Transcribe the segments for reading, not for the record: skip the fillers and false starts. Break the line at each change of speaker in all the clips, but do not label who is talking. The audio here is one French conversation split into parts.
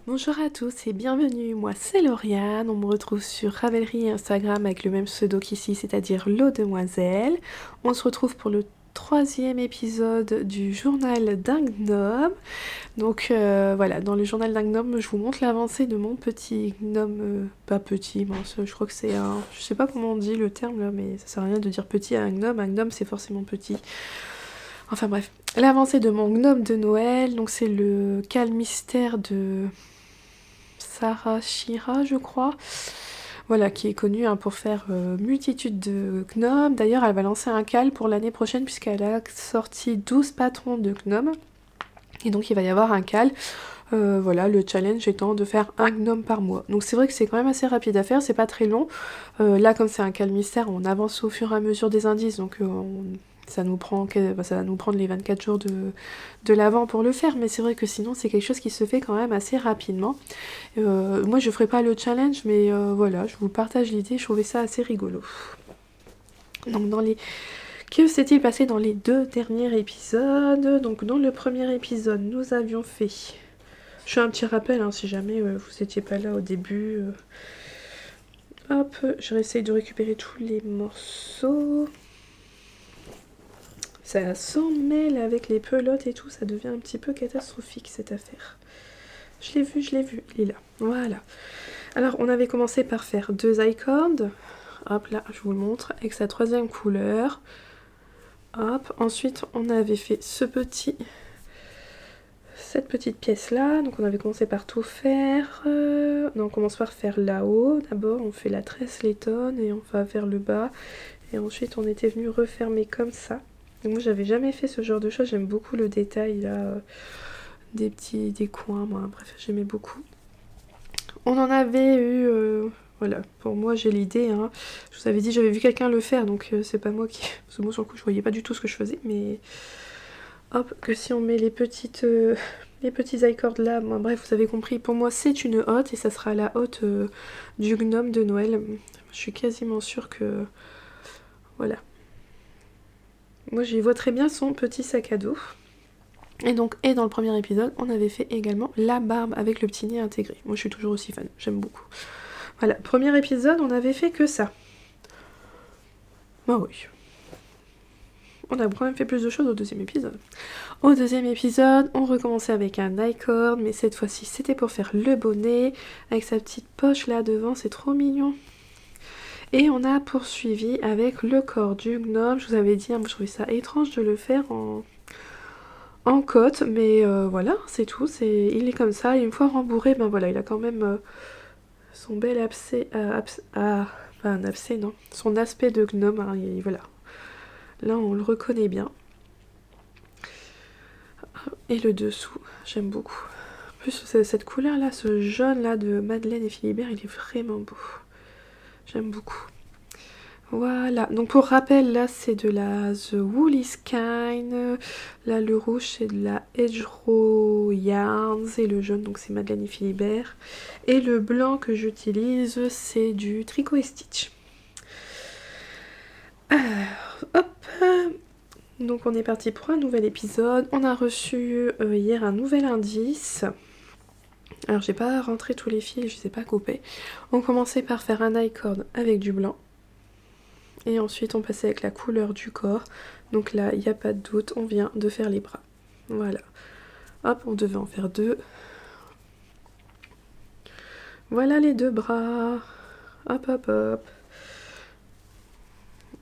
Bonjour à tous et bienvenue, moi c'est Lauriane, on me retrouve sur Ravelry et Instagram avec le même pseudo qu'ici, c'est-à-dire Lo Demoiselle. On se retrouve pour le troisième épisode du journal d'un gnome. Donc voilà, dans le journal d'un gnome, je vous montre l'avancée de mon petit gnome, pas petit, mince, je crois que c'est un... Je sais pas comment on dit le terme là, mais ça sert à rien de dire petit à un gnome c'est forcément petit. Enfin bref, l'avancée de mon gnome de Noël, donc c'est le calmystère de... Sarah Shira, je crois. Voilà, qui est connue pour faire multitude de gnomes. D'ailleurs, elle va lancer un cal pour l'année prochaine puisqu'elle a sorti 12 patrons de gnomes. Et donc, il va y avoir un cal. Voilà, le challenge étant de faire un gnome par mois. Donc c'est vrai que c'est quand même assez rapide à faire, c'est pas très long. Là, comme c'est un cal mystère, on avance au fur et à mesure des indices, donc ça va nous prendre les 24 jours de l'avant pour le faire, mais c'est vrai que sinon c'est quelque chose qui se fait quand même assez rapidement. Moi je ferai pas le challenge, mais voilà, je vous partage l'idée, je trouvais ça assez rigolo. Donc que s'est-il passé dans les deux derniers épisodes? Donc dans le premier épisode, nous avions fait... Je fais un petit rappel, hein, si jamais vous n'étiez pas là au début. Hop, je réessaye de récupérer tous les morceaux. Ça s'emmêle avec les pelotes et tout, ça devient un petit peu catastrophique cette affaire. Je l'ai vu, il est là. Voilà. Alors, on avait commencé par faire deux icornes. Hop, là, je vous le montre, avec sa troisième couleur. Hop, ensuite, on avait fait cette petite pièce là, donc on avait commencé par tout faire. On commence par faire là-haut, d'abord on fait la tresse lettonne et on va vers le bas, et ensuite on était venu refermer comme ça. Donc moi j'avais jamais fait ce genre de choses, j'aime beaucoup le détail là, des coins, moi, bref j'aimais beaucoup. On en avait eu, voilà, pour moi j'ai l'idée, hein. Je vous avais dit j'avais vu quelqu'un le faire, donc c'est pas moi qui... Parce que moi sur le coup je voyais pas du tout ce que je faisais, mais... Hop, que si on met les petits i-cordes là, bon, bref, vous avez compris, pour moi c'est une hotte et ça sera la hotte du gnome de Noël. Je suis quasiment sûre que... Voilà. Moi j'y vois très bien son petit sac à dos. Et donc, dans le premier épisode, on avait fait également la barbe avec le petit nez intégré. Moi je suis toujours aussi fan, j'aime beaucoup. Voilà, premier épisode, on avait fait que ça. Bah oui. On a quand même fait plus de choses au deuxième épisode. Au deuxième épisode, on recommençait avec un i-cord, mais cette fois-ci c'était pour faire le bonnet, avec sa petite poche là devant, c'est trop mignon. Et on a poursuivi avec le corps du gnome. Je vous avais dit, hein, moi je trouvais ça étrange de le faire en côte, mais voilà, c'est tout, il est comme ça, et une fois rembourré, ben voilà, il a quand même son bel abcès, pas un abcès, non, son aspect de gnome, hein, et voilà. Là on le reconnaît bien. Et le dessous, j'aime beaucoup. En plus, cette couleur-là, ce jaune-là de Madeleine et Philibert, il est vraiment beau. J'aime beaucoup. Voilà, donc pour rappel, là, c'est de la The Woolly Skein. Là, le rouge, c'est de la Hedgerow Yarns. Et le jaune, donc c'est Madeleine et Philibert. Et le blanc que j'utilise, c'est du Tricot et Stitch. Alors, hop. Donc on est parti pour un nouvel épisode. On a reçu hier un nouvel indice. Alors j'ai pas rentré tous les fils, je les ai pas coupés. On commençait par faire un i-cord avec du blanc. Et ensuite on passait avec la couleur du corps. Donc là, il n'y a pas de doute, on vient de faire les bras. Voilà. Hop, on devait en faire deux. Voilà les deux bras. Hop, hop, hop.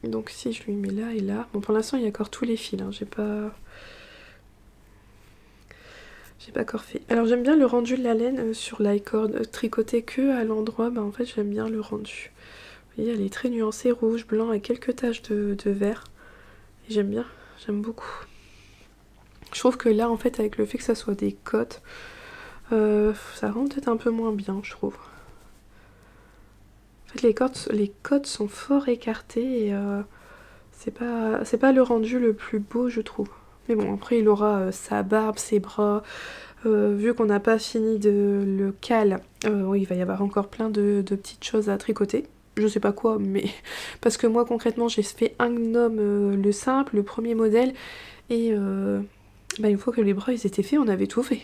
Donc si je lui mets là et là... Bon, pour l'instant, il y a encore tous les fils, hein. J'ai pas encore fait. Alors j'aime bien le rendu de la laine sur l'i-cord, tricoté que à l'endroit, bah en fait j'aime bien le rendu. Vous voyez, elle est très nuancée, rouge, blanc et quelques taches de vert. Et j'aime bien, j'aime beaucoup. Je trouve que là en fait avec le fait que ça soit des côtes, ça rend peut-être un peu moins bien, je trouve. En fait les côtes sont fort écartées et c'est pas le rendu le plus beau je trouve. Mais bon, après il aura sa barbe, ses bras. Vu qu'on n'a pas fini de le cal, oui, il va y avoir encore plein de petites choses à tricoter. Je sais pas quoi, mais parce que moi concrètement j'ai fait un gnome le simple, le premier modèle, et Bah, une fois que les bras ils étaient faits, on avait tout fait.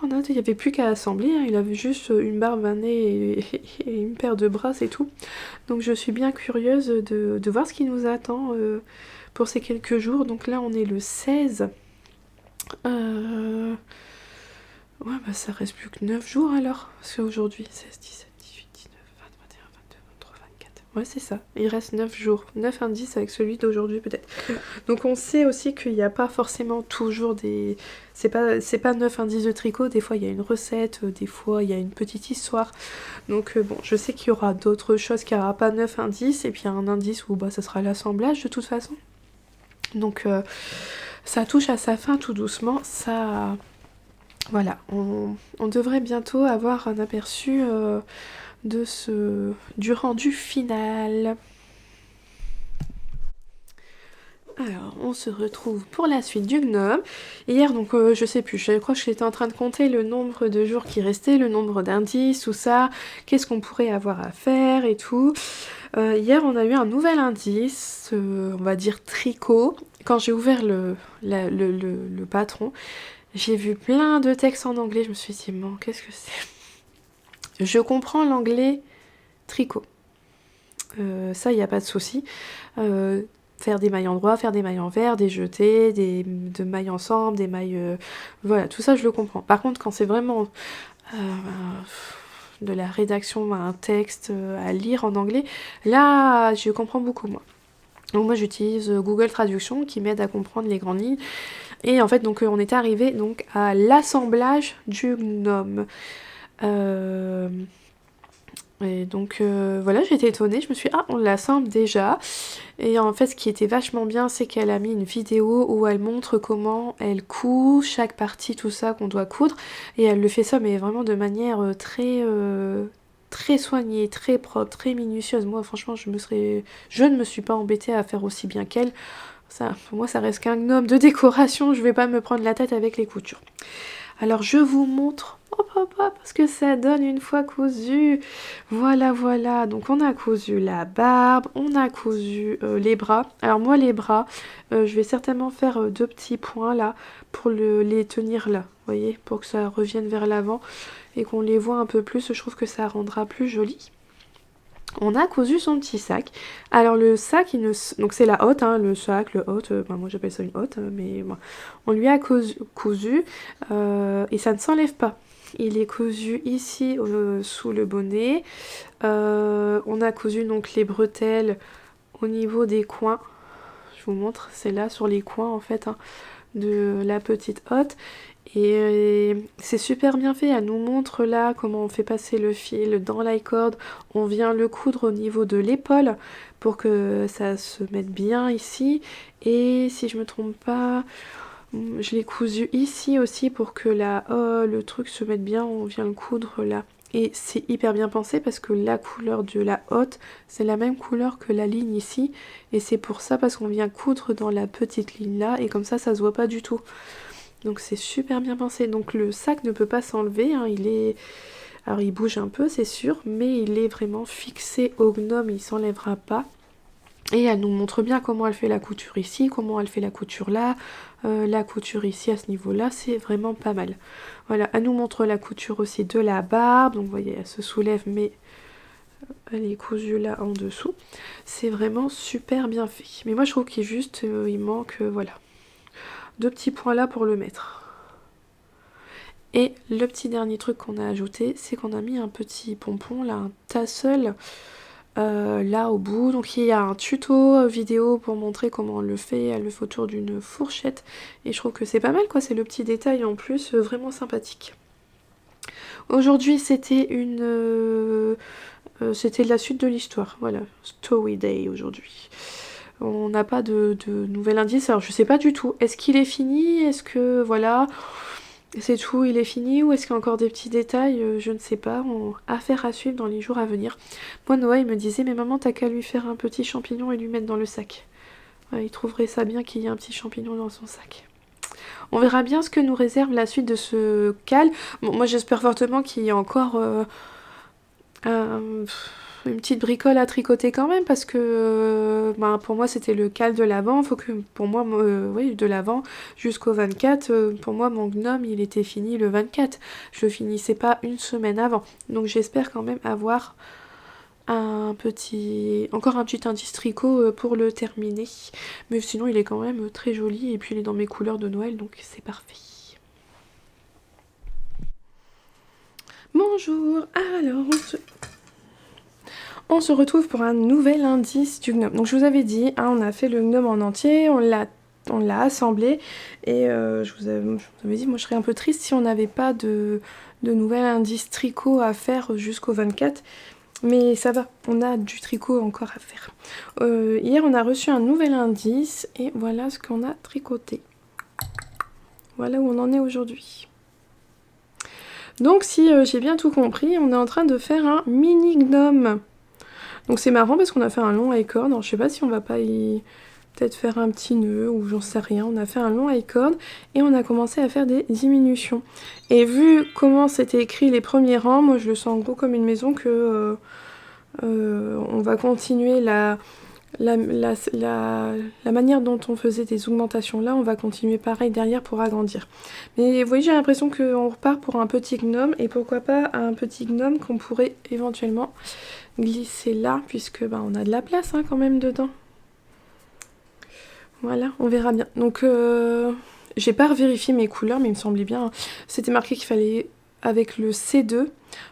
Il n'y avait plus qu'à assembler, hein. Il avait juste une barbe, un nez et une paire de bras, c'est tout. Donc je suis bien curieuse de voir ce qui nous attend pour ces quelques jours. Donc là on est le 16. Ouais, bah ça reste plus que 9 jours alors. Parce qu'aujourd'hui, 16, 17, 18, 19, 20, 21, 22, 23, 24. Ouais, c'est ça. Il reste 9 jours. 9 indices avec celui d'aujourd'hui peut-être. Donc on sait aussi qu'il n'y a pas forcément toujours des... C'est pas 9 indices de tricot. Des fois, il y a une recette. Des fois, il y a une petite histoire. Donc bon, je sais qu'il y aura d'autres choses, qu'il n'y aura pas 9 indices. Et puis il y a un indice où bah, ça sera l'assemblage de toute façon. Donc ça touche à sa fin tout doucement. Ça... Voilà, on devrait bientôt avoir un aperçu du rendu final. Alors, on se retrouve pour la suite du gnome. Hier, donc, je sais plus, je crois que j'étais en train de compter le nombre de jours qui restaient, le nombre d'indices, tout ça, qu'est-ce qu'on pourrait avoir à faire et tout. Hier, on a eu un nouvel indice, on va dire tricot. Quand j'ai ouvert le patron, j'ai vu plein de textes en anglais, je me suis dit, bon, qu'est-ce que c'est? Je comprends l'anglais tricot. Ça, il n'y a pas de souci. Faire des mailles en droit, faire des mailles en vert, des jetés, de mailles ensemble, des mailles... voilà, tout ça, je le comprends. Par contre, quand c'est vraiment de la rédaction, un texte à lire en anglais, là, je comprends beaucoup, moi. Donc moi, j'utilise Google Traduction qui m'aide à comprendre les grandes lignes. Et en fait, donc, on était arrivé donc à l'assemblage du gnome. Et donc voilà, j'étais étonnée, je me suis dit, ah, on l'assemble déjà. Et en fait, ce qui était vachement bien, c'est qu'elle a mis une vidéo où elle montre comment elle coud, chaque partie, tout ça qu'on doit coudre. Et elle le fait ça, mais vraiment de manière très soignée, très propre, très minutieuse. Moi, franchement, je ne me suis pas embêtée à faire aussi bien qu'elle. Ça, pour moi, ça reste qu'un gnome de décoration, je vais pas me prendre la tête avec les coutures. Alors, je vous montre, parce que ça donne une fois cousu. Voilà, voilà. Donc, on a cousu la barbe, on a cousu les bras. Alors, moi, les bras, je vais certainement faire deux petits points là pour les tenir là, vous voyez, pour que ça revienne vers l'avant et qu'on les voit un peu plus. Je trouve que ça rendra plus joli. On a cousu son petit sac. Alors le sac, donc c'est la hotte, hein, le sac, le hotte, moi j'appelle ça une hotte, mais bon. On lui a cousu et ça ne s'enlève pas. Il est cousu ici sous le bonnet. On a cousu donc les bretelles au niveau des coins. Je vous montre, c'est là sur les coins en fait, hein, de la petite hotte. Et c'est super bien fait, elle nous montre là comment on fait passer le fil dans l'i-cord, on vient le coudre au niveau de l'épaule pour que ça se mette bien ici, et si je me trompe pas, je l'ai cousu ici aussi pour que le truc se mette bien, on vient le coudre là. Et c'est hyper bien pensé parce que la couleur de la hotte, c'est la même couleur que la ligne ici, et c'est pour ça parce qu'on vient coudre dans la petite ligne là, et comme ça se voit pas du tout. Donc c'est super bien pensé. Donc le sac ne peut pas s'enlever, hein. Alors il bouge un peu c'est sûr, mais il est vraiment fixé au gnome, il s'enlèvera pas. Et elle nous montre bien comment elle fait la couture ici, comment elle fait la couture là, la couture ici à ce niveau-là, c'est vraiment pas mal. Voilà, elle nous montre la couture aussi de la barbe, donc vous voyez, elle se soulève, mais elle est cousue là en dessous. C'est vraiment super bien fait. Mais moi je trouve qu'il juste, il manque, voilà, deux petits points là pour le mettre. Et le petit dernier truc qu'on a ajouté, c'est qu'on a mis un petit pompon là, un tassel là au bout. Donc il y a un tuto vidéo pour montrer comment on le fait. Elle le fait autour d'une fourchette. Et je trouve que c'est pas mal quoi, c'est le petit détail en plus, vraiment sympathique. Aujourd'hui c'était c'était la suite de l'histoire, voilà, Story Day aujourd'hui. On n'a pas de nouvel indice, alors je sais pas du tout, est-ce qu'il est fini, est-ce que, voilà, c'est tout, il est fini, ou est-ce qu'il y a encore des petits détails, je ne sais pas, affaire à suivre dans les jours à venir. Moi, Noah, il me disait, mais maman, t'as qu'à lui faire un petit champignon et lui mettre dans le sac. Ouais, il trouverait ça bien qu'il y ait un petit champignon dans son sac. On verra bien ce que nous réserve la suite de ce cal. Bon, moi, j'espère fortement qu'il y a encore... une petite bricole à tricoter quand même parce que pour moi c'était le cal de l'avant. Faut que pour moi, oui, de l'avant jusqu'au 24, pour moi mon gnome il était fini le 24. Je le finissais pas une semaine avant. Donc j'espère quand même avoir encore un petit indice tricot pour le terminer. Mais sinon il est quand même très joli et puis il est dans mes couleurs de Noël donc c'est parfait. Bonjour, alors on se retrouve pour un nouvel indice du gnome. Donc je vous avais dit, hein, on a fait le gnome en entier, on l'a assemblé et je vous avais dit, moi je serais un peu triste si on n'avait pas de nouvel indice tricot à faire jusqu'au 24. Mais ça va, on a du tricot encore à faire. Hier on a reçu un nouvel indice et voilà ce qu'on a tricoté. Voilà où on en est aujourd'hui. Donc si j'ai bien tout compris, on est en train de faire un mini gnome. Donc c'est marrant parce qu'on a fait un long high cord. Alors je sais pas si on va pas y peut-être faire un petit nœud ou j'en sais rien. On a fait un long high cord et on a commencé à faire des diminutions. Et vu comment c'était écrit les premiers rangs, moi je le sens gros comme une maison que on va continuer la manière dont on faisait des augmentations là, on va continuer pareil derrière pour agrandir. Mais vous voyez, j'ai l'impression qu'on repart pour un petit gnome et pourquoi pas un petit gnome qu'on pourrait éventuellement glisser là puisque on a de la place quand même dedans. Voilà, on verra bien. Donc j'ai pas revérifié mes couleurs mais il me semblait bien, c'était marqué qu'il fallait avec le C2.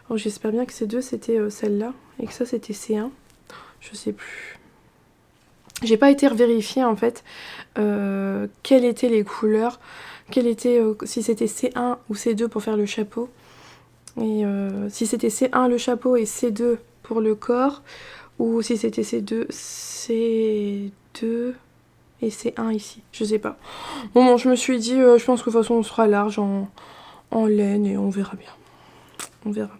Alors j'espère bien que C2 c'était celle-là et que ça c'était C1. Je sais plus. J'ai pas été revérifier en fait quelles étaient les couleurs, si c'était C1 ou C2 pour faire le chapeau. Et si c'était C1 le chapeau et C2 pour le corps, ou si c'était C2 et C1 ici, je sais pas. Bon, je me suis dit, je pense que de toute façon on sera large en laine et on verra bien. On verra.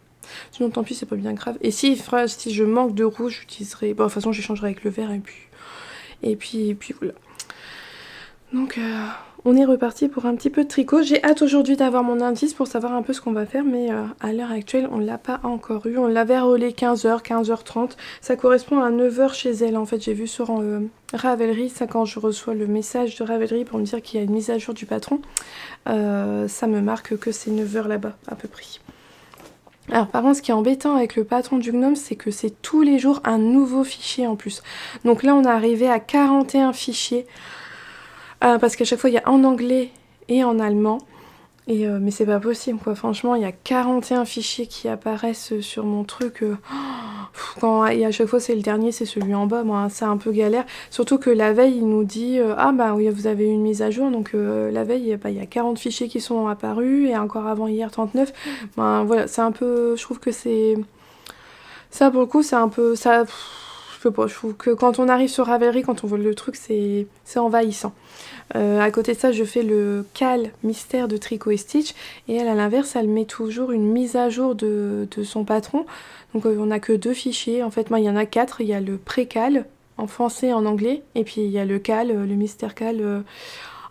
Sinon tant pis, c'est pas bien grave. Et si je manque de rouge, j'utiliserai... Bon, de toute façon j'échangerai avec le vert et puis voilà. Donc on est reparti pour un petit peu de tricot. J'ai hâte aujourd'hui d'avoir mon indice pour savoir un peu ce qu'on va faire, mais à l'heure actuelle on l'a pas encore eu. On l'avait relais 15h, 15h30. Ça correspond à 9h chez elle en fait. J'ai vu sur Ravelry, ça quand je reçois le message de Ravelry pour me dire qu'il y a une mise à jour du patron, ça me marque que c'est 9h là-bas à peu près. Alors par contre ce qui est embêtant avec le patron du gnome c'est que c'est tous les jours un nouveau fichier en plus. Donc là on est arrivé à 41 fichiers parce qu'à chaque fois il y a en anglais et en allemand. Mais c'est pas possible quoi, franchement il y a 41 fichiers qui apparaissent sur mon truc. Et à chaque fois c'est le dernier, c'est celui en bas, moi c'est un peu galère. Surtout que la veille il nous dit ah bah oui vous avez une mise à jour, donc la veille il y a 40 fichiers qui sont apparus et encore avant hier 39. Voilà, c'est un peu, je trouve que c'est... Ça pour le coup c'est un peu... ça. Je sais pas, je trouve que quand on arrive sur Ravelry, quand on voit le truc c'est envahissant. À côté de ça, je fais le cal mystère de Tricot et Stitch et elle, à l'inverse, elle met toujours une mise à jour de son patron. Donc on n'a que 2 fichiers. En fait, moi, il y en a 4. Il y a le pré-cal en français et en anglais et puis il y a le cal, le mystère cal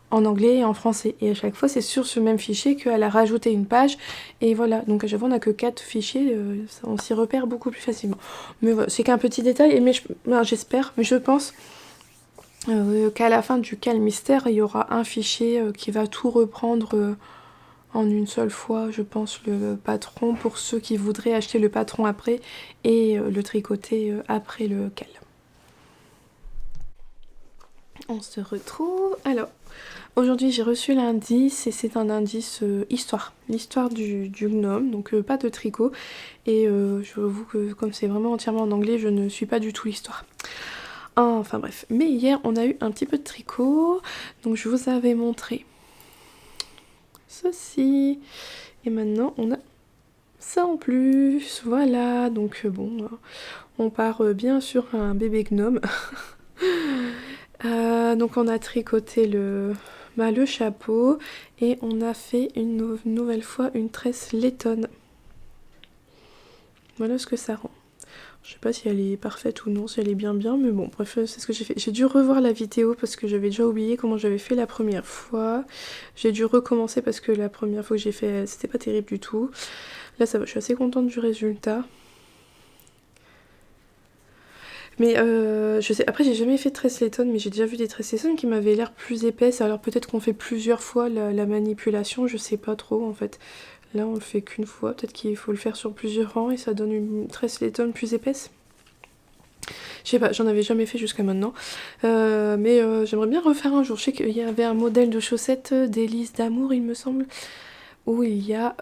en anglais et en français. Et à chaque fois, c'est sur ce même fichier qu'elle a rajouté une page. Et voilà, donc à chaque fois, on n'a que 4 fichiers. On s'y repère beaucoup plus facilement. Mais voilà, c'est qu'un petit détail. Mais j'espère, mais je pense... qu'à la fin du cal mystère, il y aura un fichier qui va tout reprendre en une seule fois, je pense, le patron, pour ceux qui voudraient acheter le patron après et le tricoter après le cal. On se retrouve. Alors, aujourd'hui j'ai reçu l'indice et c'est un indice histoire, l'histoire du gnome, donc pas de tricot. Et je vous avoue que comme c'est vraiment entièrement en anglais, je ne suis pas du tout l'histoire. Enfin bref, mais hier on a eu un petit peu de tricot, donc je vous avais montré ceci, et maintenant on a ça en plus, voilà, donc bon, on part bien sur un bébé gnome. Donc on a tricoté le chapeau, et on a fait une nouvelle fois une tresse lettonne. Voilà ce que ça rend. Je sais pas si elle est parfaite ou non, si elle est bien, mais bon, bref, c'est ce que j'ai fait. J'ai dû revoir la vidéo parce que j'avais déjà oublié comment j'avais fait la première fois. J'ai dû recommencer parce que la première fois que j'ai fait, c'était pas terrible du tout. Là, ça va, je suis assez contente du résultat. Mais je sais, après j'ai jamais fait de tresse lettonne, mais j'ai déjà vu des tresses lettonnes qui m'avaient l'air plus épaisses. Alors peut-être qu'on fait plusieurs fois la manipulation, je sais pas trop en fait. Là on le fait qu'une fois, peut-être qu'il faut le faire sur plusieurs rangs et ça donne une tresse lettonne plus épaisse. Je sais pas, j'en avais jamais fait jusqu'à maintenant. Mais j'aimerais bien refaire un jour. Je sais qu'il y avait un modèle de chaussettes d'Élise d'amour, il me semble, où il y a...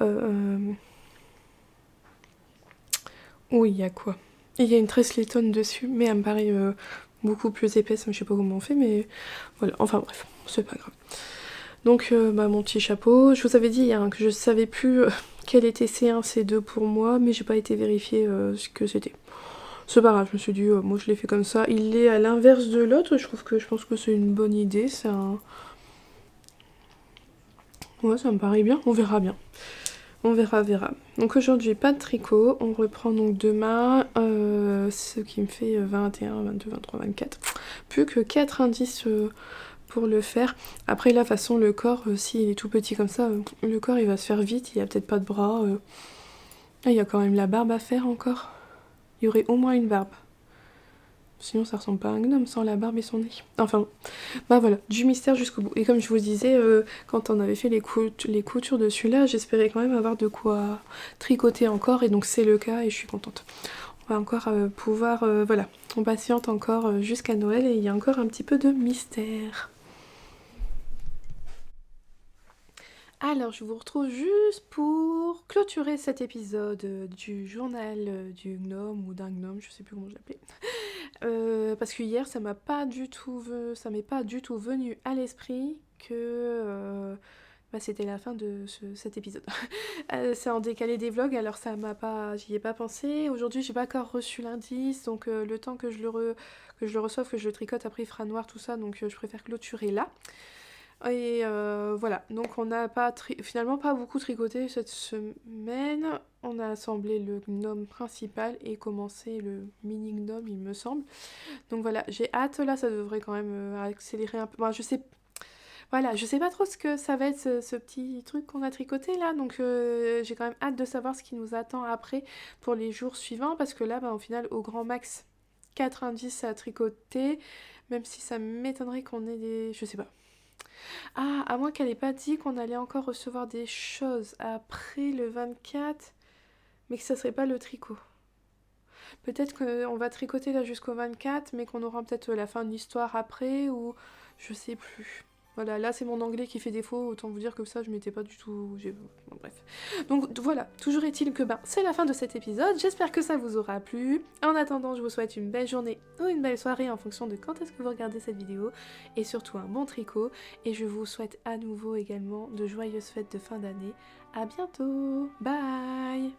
où il y a quoi? Il y a une tresse lettonne dessus, mais elle me paraît beaucoup plus épaisse. Je sais pas comment on fait, mais voilà. Enfin bref, c'est pas grave. Donc mon petit chapeau. Je vous avais dit hier hein, que je savais plus quel était C1, C2 pour moi, mais j'ai pas été vérifier ce que c'était. C'est pas grave, je me suis dit, moi je l'ai fait comme ça. Il est à l'inverse de l'autre, je pense que c'est une bonne idée. C'est un... Ouais, ça me paraît bien, on verra bien. On verra. Donc aujourd'hui, pas de tricot. On reprend donc demain, ce qui me fait 21, 22, 23, 24. Plus que 4 indices pour le faire. Après, là, de toute façon, le corps, s'il est tout petit comme ça, le corps, il va se faire vite. Il n'y a peut-être pas de bras. Ah, il y a quand même la barbe à faire encore. Il y aurait au moins une barbe. Sinon, ça ressemble pas à un gnome sans la barbe et son nez. Enfin, bah voilà, du mystère jusqu'au bout. Et comme je vous disais, quand on avait fait les coutures de celui-là, j'espérais quand même avoir de quoi tricoter encore. Et donc c'est le cas et je suis contente. On va encore pouvoir... voilà, on patiente encore jusqu'à Noël et il y a encore un petit peu de mystère. Alors, je vous retrouve juste pour clôturer cet épisode du journal du gnome ou d'un gnome, je sais plus comment je l'appelais. Parce que hier, ça m'est pas du tout venu à l'esprit que c'était la fin de cet épisode. C'est en décalé des vlogs, alors ça m'a pas, j'y ai pas pensé. Aujourd'hui, j'ai pas encore reçu l'indice, donc le temps que je le reçoive, que je le tricote, après il fera noir tout ça, donc je préfère clôturer là. Et voilà, donc on n'a pas finalement pas beaucoup tricoté cette semaine. On a assemblé le gnome principal et commencé le mini gnome, il me semble. Donc voilà, j'ai hâte, là ça devrait quand même accélérer un peu. Bon, voilà, je sais pas trop ce que ça va être ce petit truc qu'on a tricoté là, donc j'ai quand même hâte de savoir ce qui nous attend après pour les jours suivants, parce que là, au final, au grand max, 4 indices à tricoter, même si ça m'étonnerait qu'on ait des... Je sais pas. Ah, à moins qu'elle ait pas dit qu'on allait encore recevoir des choses après le 24, mais que ça serait pas le tricot. Peut-être qu'on va tricoter là jusqu'au 24, mais qu'on aura peut-être la fin de l'histoire après, ou je sais plus. Voilà, là c'est mon anglais qui fait défaut, autant vous dire que ça je m'étais pas du tout... Bon, bref. Donc voilà, toujours est-il que c'est la fin de cet épisode, j'espère que ça vous aura plu. En attendant, je vous souhaite une belle journée ou une belle soirée en fonction de quand est-ce que vous regardez cette vidéo, et surtout un bon tricot, et je vous souhaite à nouveau également de joyeuses fêtes de fin d'année. À bientôt, bye.